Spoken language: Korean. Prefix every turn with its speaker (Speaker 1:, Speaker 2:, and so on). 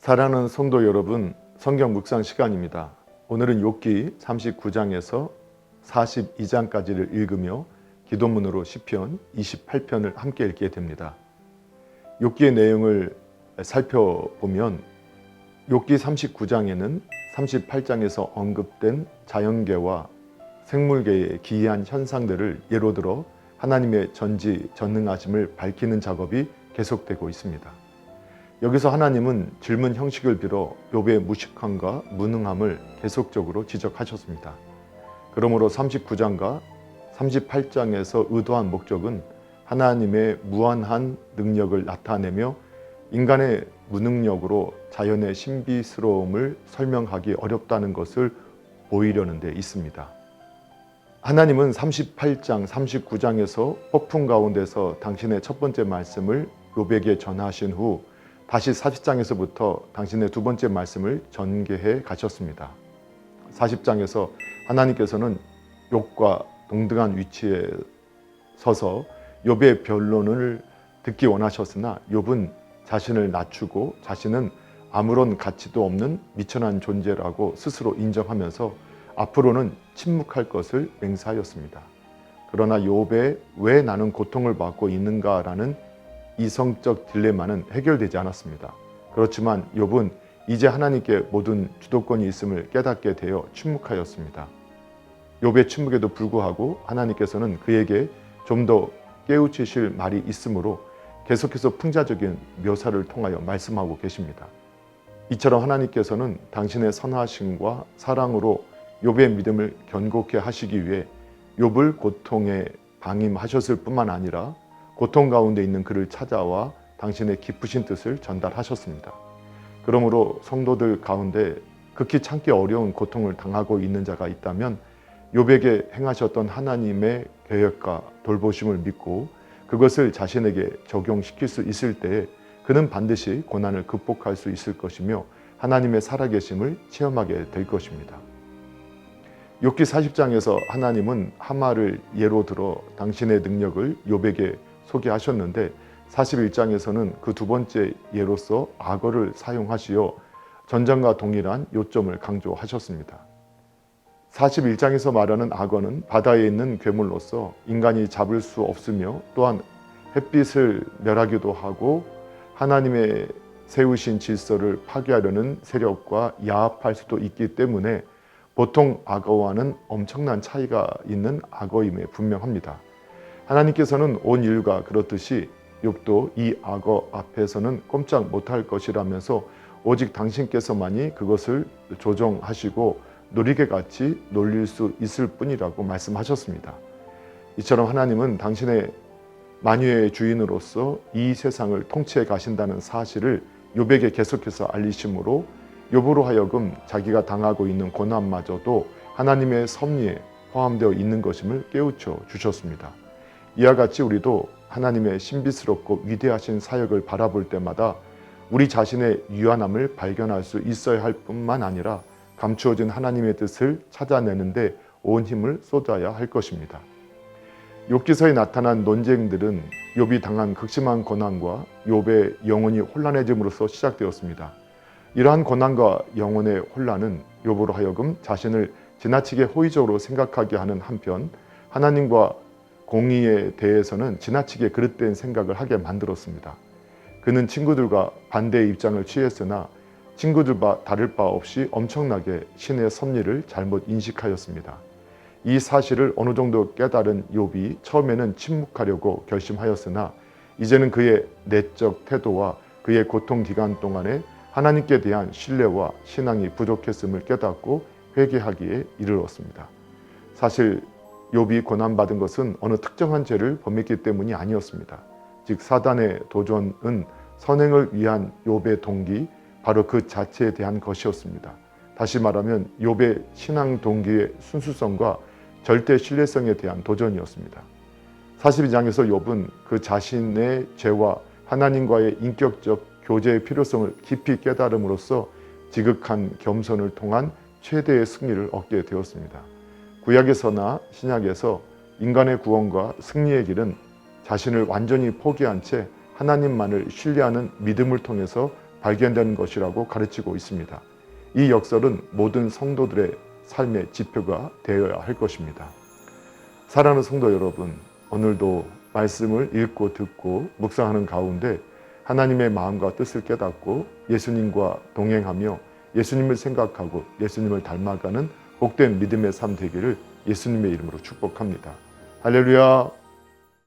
Speaker 1: 사랑하는 성도 여러분, 성경 묵상 시간입니다. 오늘은 욥기 39장에서 42장까지를 읽으며 기도문으로 시편 28편을 함께 읽게 됩니다. 욥기의 내용을 살펴보면 욥기 39장에는 38장에서 언급된 자연계와 생물계의 기이한 현상들을 예로 들어 하나님의 전지전능하심을 밝히는 작업이 계속되고 있습니다. 여기서 하나님은 질문 형식을 빌어 욥의 무식함과 무능함을 계속적으로 지적하셨습니다. 그러므로 39장과 38장에서 의도한 목적은 하나님의 무한한 능력을 나타내며 인간의 무능력으로 자연의 신비스러움을 설명하기 어렵다는 것을 보이려는 데 있습니다. 하나님은 38장, 39장에서 폭풍 가운데서 당신의 첫 번째 말씀을 욥에게 전하신 후 다시 40장에서부터 당신의 두 번째 말씀을 전개해 가셨습니다. 40장에서 하나님께서는 욥과 동등한 위치에 서서 욥의 변론을 듣기 원하셨으나 욥은 자신을 낮추고 자신은 아무런 가치도 없는 미천한 존재라고 스스로 인정하면서 앞으로는 침묵할 것을 맹세하였습니다. 그러나 욥의 왜 나는 고통을 받고 있는가라는 이성적 딜레마는 해결되지 않았습니다. 그렇지만 욥은 이제 하나님께 모든 주도권이 있음을 깨닫게 되어 침묵하였습니다. 욥의 침묵에도 불구하고 하나님께서는 그에게 좀 더 깨우치실 말이 있으므로 계속해서 풍자적인 묘사를 통하여 말씀하고 계십니다. 이처럼 하나님께서는 당신의 선하심과 사랑으로 욥의 믿음을 견고케 하시기 위해 욥을 고통에 방임하셨을 뿐만 아니라 고통 가운데 있는 그를 찾아와 당신의 깊으신 뜻을 전달하셨습니다. 그러므로 성도들 가운데 극히 참기 어려운 고통을 당하고 있는 자가 있다면 욥에게 행하셨던 하나님의 계획과 돌보심을 믿고 그것을 자신에게 적용시킬 수 있을 때에 그는 반드시 고난을 극복할 수 있을 것이며 하나님의 살아계심을 체험하게 될 것입니다. 욥기 40장에서 하나님은 하마를 예로 들어 당신의 능력을 욥에게 소개하셨는데 41장에서는 그 두 번째 예로서 악어를 사용하시어 전장과 동일한 요점을 강조하셨습니다. 41장에서 말하는 악어는 바다에 있는 괴물로서 인간이 잡을 수 없으며 또한 햇빛을 멸하기도 하고 하나님의 세우신 질서를 파괴하려는 세력과 야합할 수도 있기 때문에 보통 악어와는 엄청난 차이가 있는 악어임에 분명합니다. 하나님께서는 온 인류가 그렇듯이 욥도 이 악어 앞에서는 꼼짝 못할 것이라면서 오직 당신께서만이 그것을 조정하시고 놀이개 같이 놀릴 수 있을 뿐이라고 말씀하셨습니다. 이처럼 하나님은 당신의 만유의 주인으로서 이 세상을 통치해 가신다는 사실을 욥에게 계속해서 알리심으로 욥으로 하여금 자기가 당하고 있는 고난마저도 하나님의 섭리에 포함되어 있는 것임을 깨우쳐 주셨습니다. 이와 같이 우리도 하나님의 신비스럽고 위대하신 사역을 바라볼 때마다 우리 자신의 유한함을 발견할 수 있어야 할 뿐만 아니라 감추어진 하나님의 뜻을 찾아내는데 온 힘을 쏟아야 할 것입니다. 욥기서에 나타난 논쟁들은 욥이 당한 극심한 고난과 욥의 영혼이 혼란해짐으로써 시작되었습니다. 이러한 고난과 영혼의 혼란은 욥으로 하여금 자신을 지나치게 호의적으로 생각하게 하는 한편 하나님과 공의에 대해서는 지나치게 그릇된 생각을 하게 만들었습니다. 그는 친구들과 반대의 입장을 취했으나 친구들과 다를 바 없이 엄청나게 신의 섭리를 잘못 인식하였습니다. 이 사실을 어느 정도 깨달은 욥이 처음에는 침묵하려고 결심하였으나 이제는 그의 내적 태도와 그의 고통 기간 동안에 하나님께 대한 신뢰와 신앙이 부족했음을 깨닫고 회개하기에 이르렀습니다. 사실 욥이 고난받은 것은 어느 특정한 죄를 범했기 때문이 아니었습니다. 즉 사단의 도전은 선행을 위한 욥의 동기, 바로 그 자체에 대한 것이었습니다. 다시 말하면 욥의 신앙 동기의 순수성과 절대 신뢰성에 대한 도전이었습니다. 42장에서 욥은 그 자신의 죄와 하나님과의 인격적 교제의 필요성을 깊이 깨달음으로써 지극한 겸손을 통한 최대의 승리를 얻게 되었습니다. 구약에서나 신약에서 인간의 구원과 승리의 길은 자신을 완전히 포기한 채 하나님만을 신뢰하는 믿음을 통해서 발견되는 것이라고 가르치고 있습니다. 이 역설은 모든 성도들의 삶의 지표가 되어야 할 것입니다. 사랑하는 성도 여러분, 오늘도 말씀을 읽고 듣고 묵상하는 가운데 하나님의 마음과 뜻을 깨닫고 예수님과 동행하며 예수님을 생각하고 예수님을 닮아가는 복된 믿음의 삶 되기를 예수님의 이름으로 축복합니다. 할렐루야.